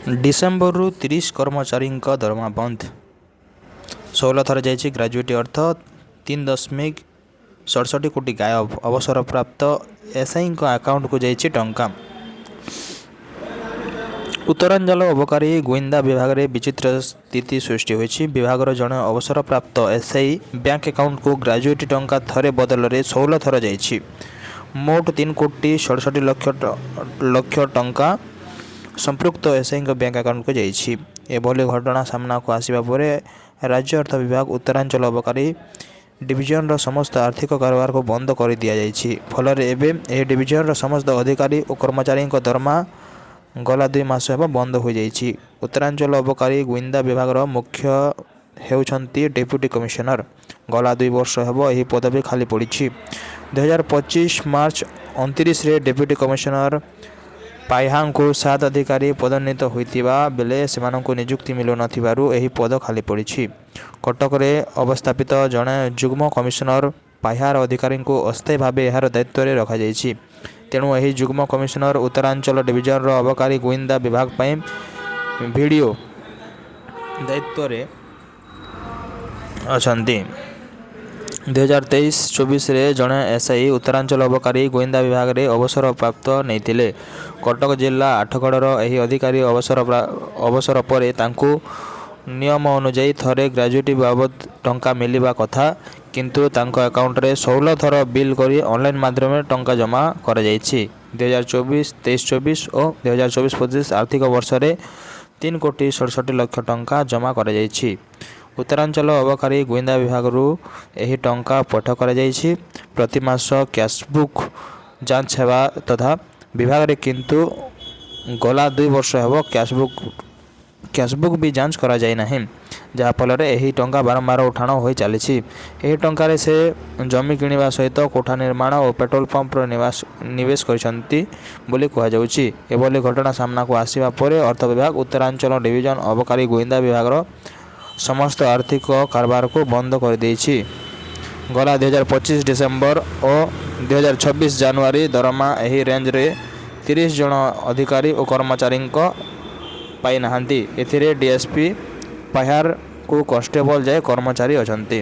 December 30 कर्मचारी दरमा बंद 16 थर जाइए ग्राजुएट अर्थ 3.67 कोटी गायब अवसर प्राप्त एसआई अकाउंट को जाइए टंका। उत्तरांचल अबकारी गुइंदा विभाग में विचित्र स्थिति सृष्टि होती। विभाग जड़े अवसर प्राप्त एसआई बैंक अकाउंट को ग्राजुएट टंका थरे बदल में 16 थर जाइए। मोट 3.67 लक्ष टंका संपृक्त एसआई बैंक अकाउंट को जाइए। एभली घटना सामना को आसवा पर राज्य अर्थ विभाग उत्तरांचल अबकारी डिविजन समस्त आर्थिक कारोबार को बंद कर दि जाइए। फल डिविजन समस्त अधिकारी और कर्मचारी दरमा गला 2 मास हेब बंद हो जाइए। उत्तरांचल अबकारी गुइंदा विभाग मुख्य होउछंती डेप्यूटी कमिशनर। गला 2 वर्ष हेब यह पदवी खाली पड़ी। 2025 मार्च 29 रे डेप्यूटी कमिशनर पाइहा को 7 अधिकारी पदोन्नीत होता बेले से निजुक्ति मिलू नही पद खाली पड़ी। कटक में अवस्थापित जड़े जुग्म कमिशनर पाइहार अधिकारी को अस्थायी भाव यार दायित्व में रखा जाइए। तेणु यही जुग्म कमिशनर उत्तरांचल डिविजन अबकारी गुइंदा विभाग वीडियो दायित्व में अच्छा। 2023-24 रे जड़े एसआई उत्तरांचल अबकारी गुइंदा विभाग में अवसर प्राप्त नहीं। कटक जिला आठगड़र यह अधिकारी अवसर पर तांकु नियम अनुजाई थरे ग्रेजुएटी बाबद टंका मिलवा कथा, किंतु तांको अकाउंट रे 16 थर बिल करी ऑनलाइन माध्यम में टंका जमा करा जाइछि। 2023-24 और 2024-25 आर्थिक वर्ष रे 3.67 लक्ष टंका जमा करा जाइछि। उत्तरांचल अबकारी गुइंदा विभाग यही टंका पठ करा जाइछि। प्रति मास कैशबुक जांच हेबा तथा विभाग रे किंतु गला 2 वर्ष हेब कैशबुक भी जांच करा जाय नाही, जहाँफल यही टंका बारंबार उठाण हो चली। यही टंकार से जमी किणवा सहित कोठा निर्माण और पेट्रोल पंप निवेश करछंती बोली कहा जाउछि। एभली घटना सामना को आसिबा परे अर्थ विभाग उत्तरांचल डिविजन अबकारी गुइंदा विभाग समस्त आर्थिक कारोबार को बंद कर देइछि। गला 2025 डिसेम्बर और 2026 जनवरी दरमा यही रेंज रे 30 जन अधिकारी और कर्मचारी पाई नाहांती। एथिरे डीएसपी पाइहार को कॉन्स्टेबल जाए कर्मचारी अछंती।